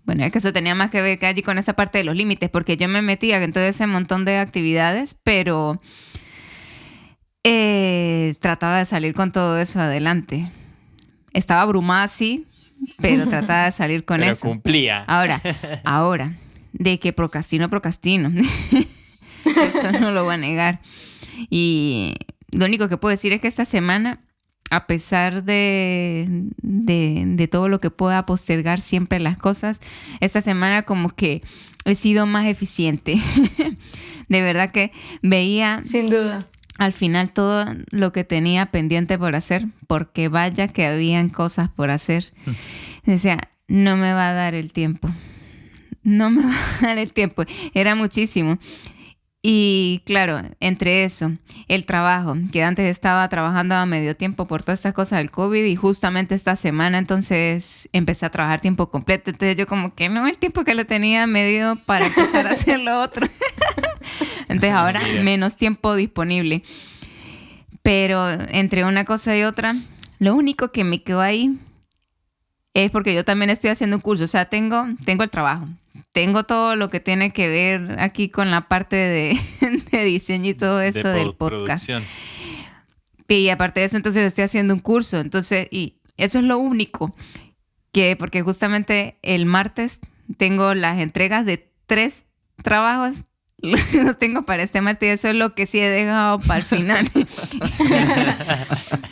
bueno, es que eso tenía más que ver que allí con esa parte de los límites, porque yo me metía en todo ese montón de actividades, pero trataba de salir con todo eso adelante. Estaba abrumada, sí, pero trataba de salir con pero eso. cumplía. Ahora, de que procrastino. Eso no lo voy a negar. Y lo único que puedo decir es que esta semana, a pesar de todo lo que pueda postergar siempre las cosas, esta semana como que he sido más eficiente. De verdad que veía Sin duda. al final todo lo que tenía pendiente por hacer, porque vaya que habían cosas por hacer. Decía, no me va a dar el tiempo. No me va a dar el tiempo. Era muchísimo. Y claro, entre eso, el trabajo, que antes estaba trabajando a medio tiempo por todas estas cosas del COVID y justamente esta semana entonces empecé a trabajar tiempo completo. Entonces yo como que no, el tiempo que lo tenía medido para empezar a hacer lo otro. Entonces ahora Mira. menos tiempo disponible. Pero entre una cosa y otra, lo único que me quedó ahí es porque yo también estoy haciendo un curso. O sea, tengo el trabajo. Tengo todo lo que tiene que ver aquí con la parte de diseño y todo esto del podcast. Producción. Y aparte de eso, entonces yo estoy haciendo un curso. Entonces, y eso es lo único que, porque justamente el martes tengo las entregas de 3 trabajos. Los tengo para este martes y eso es lo que sí he dejado para el final.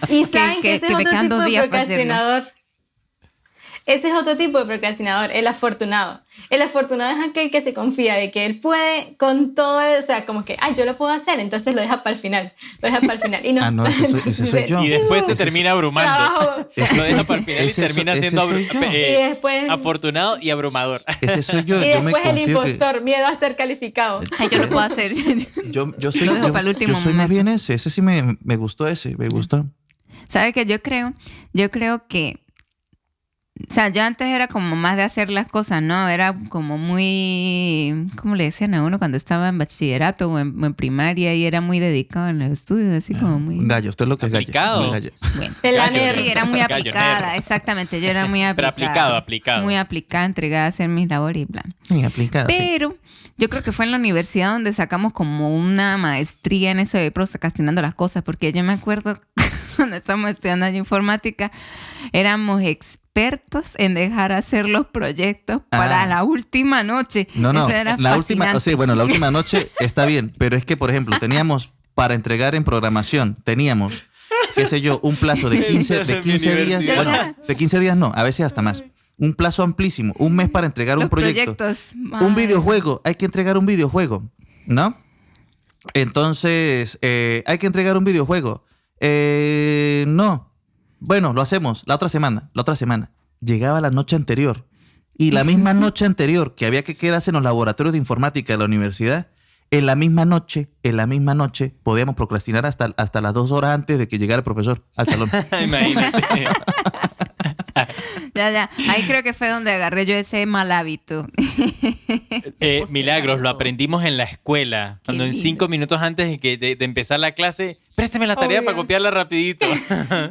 Y saben que ese es me otro quedan tipo 2 de días para hacerlo. procrastinador. ese es otro tipo de procrastinador, el afortunado. El afortunado es aquel que se confía de que él puede con todo, o sea, como que, yo lo puedo hacer, entonces lo deja para el final. Y no, no, ese soy yo. Y después se termina abrumando. Trabajo. Lo deja para el final y termina siendo Y después- afortunado y abrumador. Ese soy yo. Y Yo me después el confío que impostor, miedo a ser calificado. Ay, yo lo puedo hacer. yo soy, Lo dejo yo, para el último yo soy más momento. bien ese sí me gustó me gustó. ¿Sabes qué? Yo creo que, o sea, yo antes era como más de hacer las cosas, ¿no? Era como muy, ¿cómo le decían a uno cuando estaba en bachillerato o en primaria y era muy dedicado en los estudios, así como muy... Gallo, usted es lo que es gallo. Aplicado. Muy gallo. Bueno, El Gallo, nerd. sí, era muy Gallo aplicada, nerd. exactamente, yo era muy Pero aplicada. aplicado. Muy aplicada, entregada a hacer mis labores y bla. Muy aplicado, sí. Pero yo creo que fue en la universidad donde sacamos como una maestría en eso de procrastinando las cosas, porque yo me acuerdo cuando estábamos estudiando allí informática, éramos expertos en dejar hacer los proyectos para la última noche. No, Eso era la última, fascinante. o sea, bueno, la última noche está bien, pero es que, por ejemplo, teníamos para entregar en programación, teníamos, qué sé yo, un plazo de 15 de mi días, universidad. bueno, de 15 días no, a veces hasta más. Un plazo amplísimo, un mes para entregar un Los proyecto. proyectos. Un videojuego, hay que entregar un videojuego, ¿no? Entonces, hay que entregar un videojuego. No. Bueno, lo hacemos la otra semana. Llegaba la noche anterior. Y la misma noche anterior que había que quedarse en los laboratorios de informática de la universidad, en la misma noche, podíamos procrastinar hasta las 2 horas antes de que llegara el profesor al salón. Imagínate. Ya. Ahí creo que fue donde agarré yo ese mal hábito. Milagros, lo aprendimos en la escuela. Cuando en lindo. 5 minutos antes de empezar la clase, présteme la tarea Obvio. para copiarla rapidito.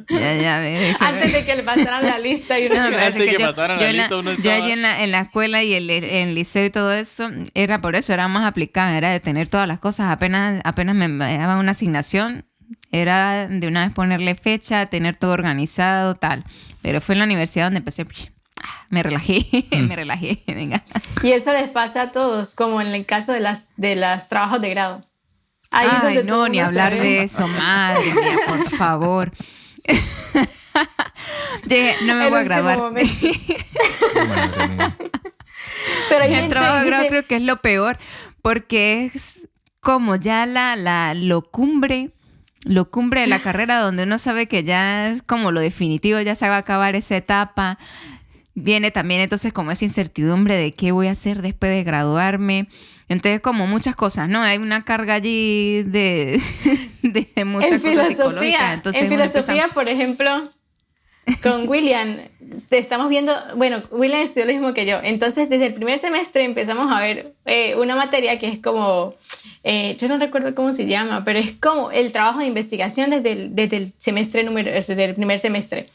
Ya, ves. Antes de que le pasaran la lista y uno No, se pero quedara- Antes es que que pasaran la yo en lista, uno yo estaba- allí en la escuela y en el liceo y todo eso, era por eso, era más aplicada, era de tener todas las cosas, apenas me daban una asignación, era de una vez ponerle fecha, tener todo organizado, tal. Pero fue en la universidad donde empecé, me relajé, venga. Y eso les pasa a todos, como en el caso de los trabajos de grado. Ahí es Ay, donde no, todo ni uno se hablar ve. de eso, madre mía, por favor. Dije, no me El voy a último grabar. momento. Madre mía. Pero hay El gente trabajo que de grado dice, creo que es lo peor porque es como ya lo cumbre de la carrera donde uno sabe que ya es como lo definitivo, ya se va a acabar esa etapa. Viene también entonces como esa incertidumbre de qué voy a hacer después de graduarme. Entonces como muchas cosas, ¿no? Hay una carga allí de muchas en cosas psicológicas. filosofía, Entonces en uno empieza- filosofía, por ejemplo, con William, estamos viendo, bueno, William estudió lo mismo que yo, entonces desde el primer semestre empezamos a ver una materia que es como, yo no recuerdo cómo se llama, pero es como el trabajo de investigación desde el semestre desde el primer semestre.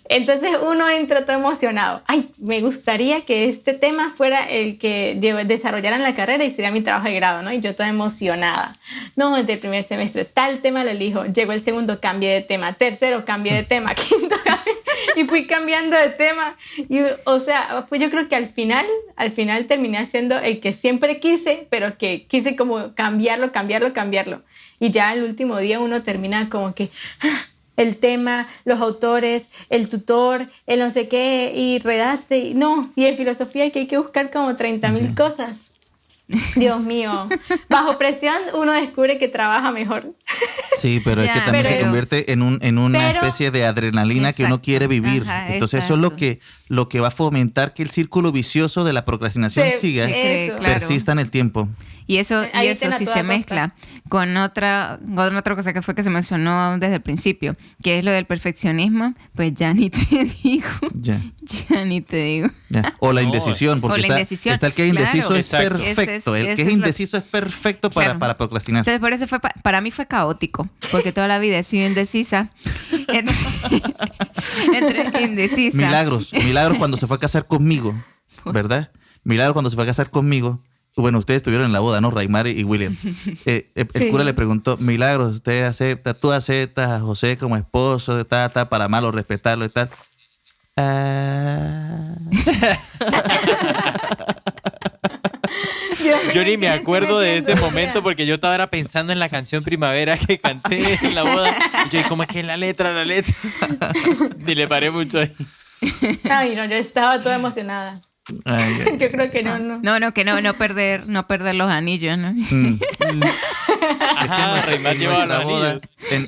Entonces uno entra todo emocionado. Ay, me gustaría que este tema fuera el que desarrollara en la carrera y sería mi trabajo de grado, ¿no? Y yo toda emocionada. No, desde el primer semestre, tal tema lo elijo. Llegó el segundo, cambié de tema. Tercero, cambié de tema. Quinto, y fui cambiando de tema. Y, o sea, yo creo que al final terminé haciendo el que siempre quise, pero que quise como cambiarlo. Y ya el último día uno termina como que el tema, los autores, el tutor, el no sé qué, y redacte. No, y en filosofía que hay que buscar como 30.000 cosas. Dios mío. Bajo presión uno descubre que trabaja mejor. Sí, pero es que Ya, también se pero- convierte en una pero- especie de adrenalina que uno Exacto. quiere vivir. Ajá, Entonces eso es exacto. lo que va a fomentar que el círculo vicioso de la procrastinación siga, eso. Claro. persista en el tiempo. Y eso Ahí sí tiene a se toda mezcla con otra cosa que fue que se mencionó desde el principio, que es lo del perfeccionismo. Pues ya ni te digo. Ya, Ya ni te digo. ya. O la No, indecisión, porque o la está, indecisión, está el que es indeciso claro. es Exacto. perfecto. El que Ese es es lo- indeciso es perfecto Claro. para procrastinar. Entonces por eso para mí fue caótico, porque toda la vida he sido indecisa. Entre indecisa. Milagros cuando se fue a casar conmigo, ¿verdad? Milagros cuando se fue a casar conmigo. Bueno, ustedes estuvieron en la boda, ¿no? Raimar y William. El Sí. cura le preguntó, Milagros, tú aceptas a José como esposo, para amarlo, respetarlo y tal. Yo ni me estoy acuerdo de metiendo ese en momento idea. porque yo estaba ahora pensando en la canción Primavera que canté en la boda. Y yo, ¿cómo es que es la letra? Ni le paré mucho ahí. Ay, no, yo estaba toda emocionada. Ay, ay. Yo creo que no. No perder los anillos, ¿no? Ajá, Raimar llevaba los anillos.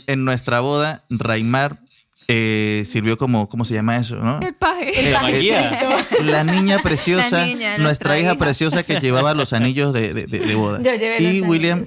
En nuestra boda, Raimar sirvió como, ¿cómo se llama eso? ¿No? El paje. La magia. La niña preciosa, La niña, nuestra nuestra hija hija. preciosa que llevaba los anillos de boda. Yo llevé Y los William,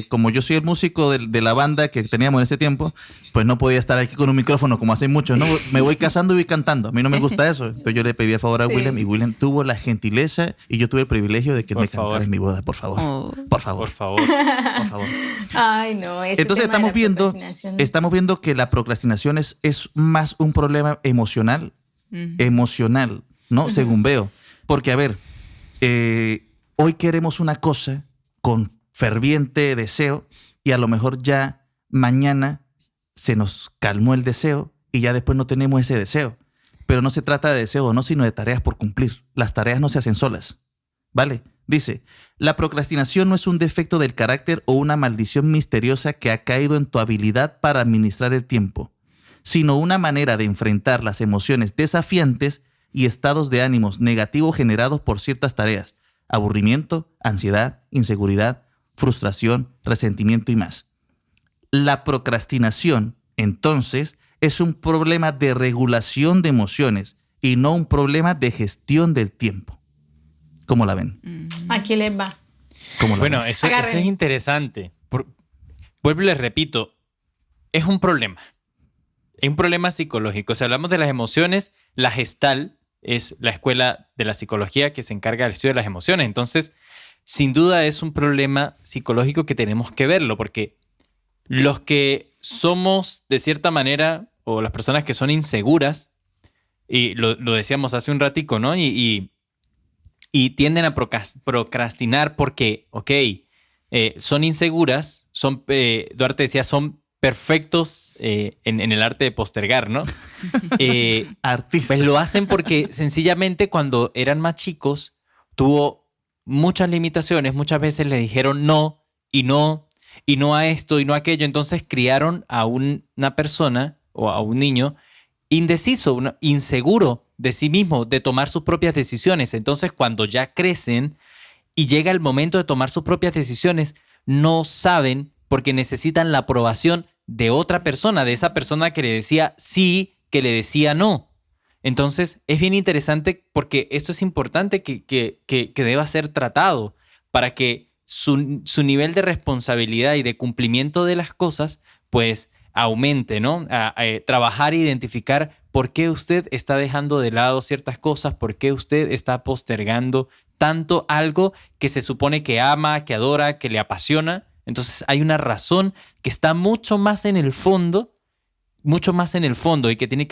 como yo soy el músico de la banda que teníamos en ese tiempo, pues no podía estar aquí con un micrófono como hacen muchos, ¿no? Me voy casando y voy cantando. A mí no me gusta eso. Entonces yo le pedí el favor a Sí. William y William tuvo la gentileza y yo tuve el privilegio de que él Por me cantara favor. en mi boda, por favor. Oh. Por favor. Por favor. Por favor. Ay, no. ese Entonces tema de la procrastinación. estamos viendo que la procrastinación es más un problema emocional, ¿no? Según veo. Porque, a ver, hoy queremos una cosa con ferviente deseo y a lo mejor ya mañana se nos calmó el deseo y ya después no tenemos ese deseo. Pero no se trata de deseo o no, sino de tareas por cumplir. Las tareas no se hacen solas. ¿Vale? Dice, la procrastinación no es un defecto del carácter o una maldición misteriosa que ha caído en tu habilidad para administrar el tiempo, sino una manera de enfrentar las emociones desafiantes y estados de ánimos negativos generados por ciertas tareas, aburrimiento, ansiedad, inseguridad, frustración, resentimiento y más. La procrastinación, entonces, es un problema de regulación de emociones y no un problema de gestión del tiempo. ¿Cómo la ven? Aquí les va. ¿Cómo la Bueno, ven? eso Agarren. es interesante. Vuelvo y les repito, es un problema. Es un problema psicológico. Si hablamos de las emociones, la Gestalt es la escuela de la psicología que se encarga del estudio de las emociones. Entonces, sin duda es un problema psicológico que tenemos que verlo, porque los que somos, de cierta manera, o las personas que son inseguras, y lo decíamos hace un ratico, ¿no? Y tienden a procrastinar porque, son inseguras, Duarte decía, son perfectos en el arte de postergar, ¿no? Artistas. Pues lo hacen porque sencillamente cuando eran más chicos tuvo muchas limitaciones, muchas veces le dijeron no, y no a esto, y no a aquello, entonces criaron a una persona o a un niño indeciso, inseguro de sí mismo, de tomar sus propias decisiones. Entonces, cuando ya crecen y llega el momento de tomar sus propias decisiones, no saben porque necesitan la aprobación de otra persona, de esa persona que le decía sí, que le decía no. Entonces, es bien interesante porque esto es importante que deba ser tratado para que su nivel de responsabilidad y de cumplimiento de las cosas, pues, aumente, ¿no? Trabajar e identificar por qué usted está dejando de lado ciertas cosas, por qué usted está postergando tanto algo que se supone que ama, que adora, que le apasiona. Entonces hay una razón que está mucho más en el fondo y que tiene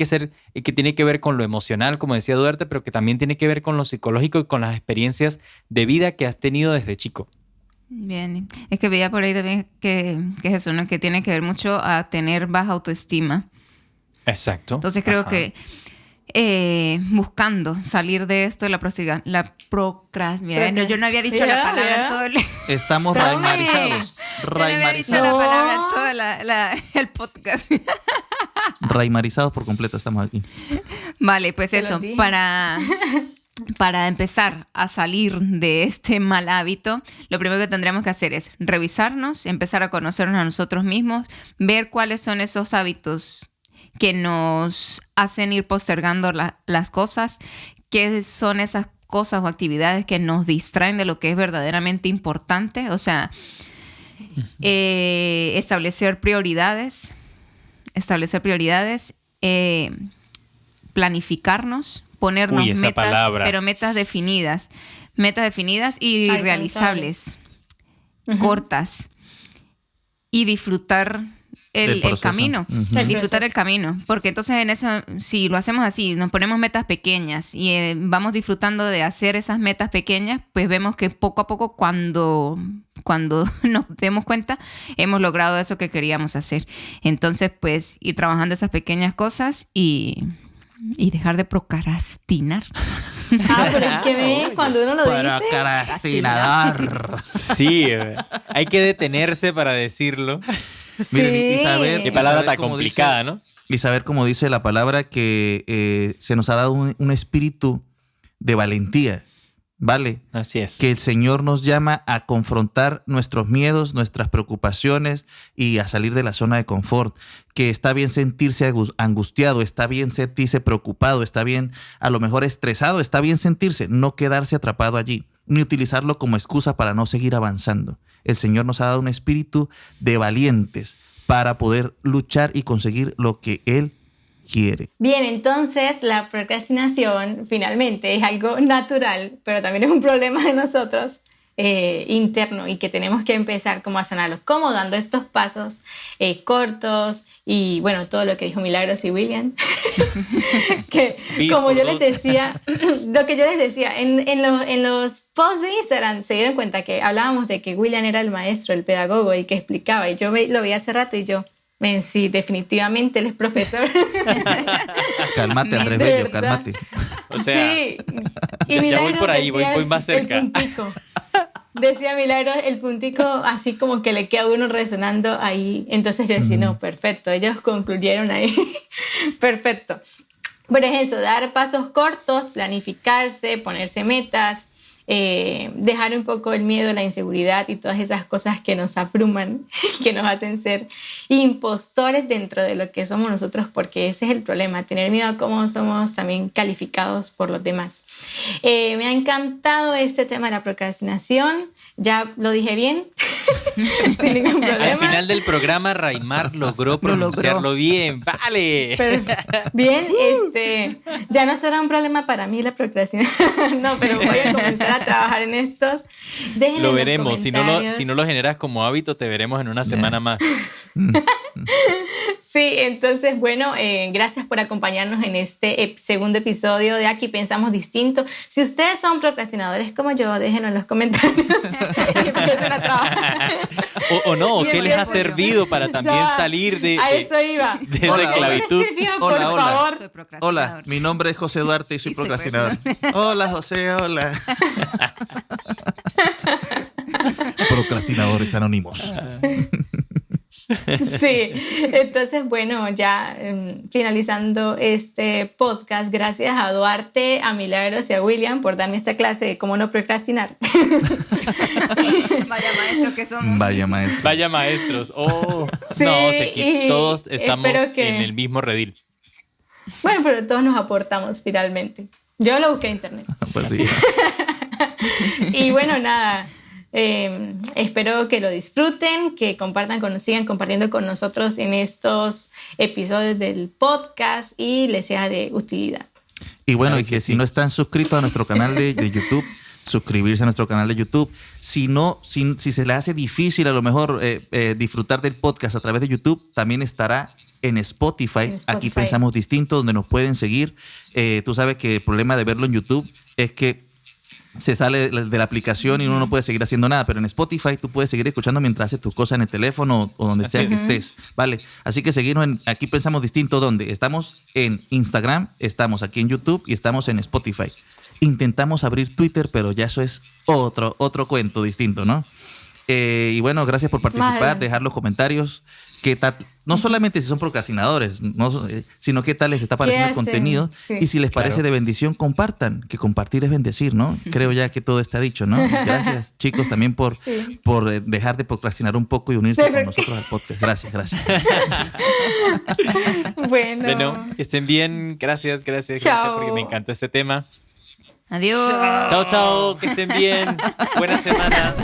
que ver con lo emocional, como decía Duarte, pero que también tiene que ver con lo psicológico y con las experiencias de vida que has tenido desde chico. Bien, es que veía por ahí también que es eso, ¿no? Que tiene que ver mucho a tener baja autoestima. Exacto. Entonces creo que buscando salir de esto de la procrastinación. No, yo no había dicho la palabra en todo el... Estamos Tome. raimarizados. Yo no había dicho la No. palabra en todo el podcast. Raimarizados por completo estamos aquí. Vale, pues Te lo eso, dije. para empezar a salir de este mal hábito, lo primero que tendríamos que hacer es revisarnos, empezar a conocernos a nosotros mismos, ver cuáles son esos hábitos que nos hacen ir postergando las cosas, qué son esas cosas o actividades que nos distraen de lo que es verdaderamente importante, o sea, establecer prioridades, planificarnos, ponernos Uy, esa metas, palabra. pero metas definidas y Alcanzables. realizables, Ujú. cortas, y disfrutar Del el proceso. camino, Ujú. Del disfrutar proceso. el camino, porque entonces en eso, si lo hacemos así, nos ponemos metas pequeñas y vamos disfrutando de hacer esas metas pequeñas, pues vemos que poco a poco cuando nos demos cuenta, hemos logrado eso que queríamos hacer. Entonces, pues, ir trabajando esas pequeñas cosas y dejar de procrastinar. Pero es que ve, cuando uno lo dice... Procrastinador. Sí, hay que detenerse para decirlo. Miren, Sí. y saber, Qué palabra saber tan cómo complicada, dice, ¿no? y saber, como dice la palabra, que se nos ha dado un espíritu de valentía, ¿vale? Así es. Que el Señor nos llama a confrontar nuestros miedos, nuestras preocupaciones y a salir de la zona de confort. Que está bien sentirse angustiado, está bien sentirse preocupado, está bien a lo mejor estresado, está bien sentirse, no quedarse atrapado allí, ni utilizarlo como excusa para no seguir avanzando. El Señor nos ha dado un espíritu de valientes para poder luchar y conseguir lo que Él quiere. Bien, entonces la procrastinación finalmente es algo natural, pero también es un problema de nosotros interno y que tenemos que empezar como a sanarlo. ¿Cómo? Dando estos pasos cortos y bueno, todo lo que dijo Milagros y William. Que como yo les decía, lo que yo les decía, en los posts de Instagram se dieron cuenta que hablábamos de que William era el maestro, el pedagogo, y que explicaba, y yo lo vi hace rato y yo... Sí, definitivamente él es profesor. Cálmate, Andrés Bello, cálmate. O sea, sí. Y ya voy por ahí, decía voy más cerca. El puntico. Decía Milagros, el puntico así como que le queda a uno resonando ahí. Entonces yo decía, no, perfecto, ellos concluyeron ahí. Perfecto. Pero es eso, dar pasos cortos, planificarse, ponerse metas, dejar un poco el miedo, la inseguridad y todas esas cosas que nos abruman, que nos hacen ser impostores dentro de lo que somos nosotros, porque ese es el problema, tener miedo a cómo somos también calificados por los demás. Me ha encantado este tema de la procrastinación, ya lo dije bien, sin ningún problema. Al final del programa, Raimar logró pronunciarlo bien. ¡Vale! Pero, bien, ya no será un problema para mí la procrastinación. No, pero voy a comenzar a trabajar en estos. Déjenme Lo en los veremos. Si no comentarios. lo generas como hábito, te veremos en una semana más. Sí, entonces, bueno, gracias por acompañarnos en este segundo episodio de Aquí Pensamos Distinto. Si ustedes son procrastinadores como yo, déjenlo en los comentarios y empiecen a trabajar. O no, Y ¿qué les ha empiecen- servido para también Ya, salir de a eso iba. de esa Hola, esclavitud? ¿Qué les sirvió, Hola, por hola. favor? Soy procrastinador. Hola, mi nombre es José Duarte y soy Y soy procrastinador. Hola, José, hola. Procrastinadores anónimos. Sí, entonces bueno, ya finalizando este podcast, gracias a Duarte, a Milagros y a William por darme esta clase de cómo no procrastinar. Vaya maestro que somos. Vaya maestro. Vaya maestros. Oh, Sí, no, y todos estamos espero que- en el mismo redil. Bueno, pero todos nos aportamos finalmente. Yo lo busqué en internet. Pues sí. Y bueno, nada, espero que lo disfruten, que sigan compartiendo con nosotros en estos episodios del podcast y les sea de utilidad. Y bueno, Claro y que que si sí. no están suscritos a nuestro canal de YouTube, suscribirse a nuestro canal de YouTube. Si se les hace difícil a lo mejor disfrutar del podcast a través de YouTube, también estará en Spotify. En Spotify. Aquí Pensamos Distinto, donde nos pueden seguir. Tú sabes que el problema de verlo en YouTube es que se sale de la aplicación y uno no puede seguir haciendo nada, pero en Spotify tú puedes seguir escuchando mientras haces tus cosas en el teléfono o donde Así sea es. que estés, ¿vale? Así que seguirnos en Aquí Pensamos Distinto, donde estamos en Instagram, estamos aquí en YouTube y estamos en Spotify. Intentamos abrir Twitter, pero ya eso es otro cuento distinto, ¿no? Y bueno, gracias por participar, Vale. dejar los comentarios. ¿Qué tal? No solamente si son procrastinadores, sino qué tal les está pareciendo el hacen? contenido. Sí. Y si les parece Claro. de bendición, compartan, que compartir es bendecir, ¿no? Creo ya que todo está dicho, ¿no? Gracias, chicos, también por Sí. dejar de procrastinar un poco y unirse Sí, con nosotros al podcast. Gracias. Bueno, Bueno, que estén bien. Gracias Chao. porque me encantó este tema. Adiós. Chao, chao, que estén bien. Buena semana.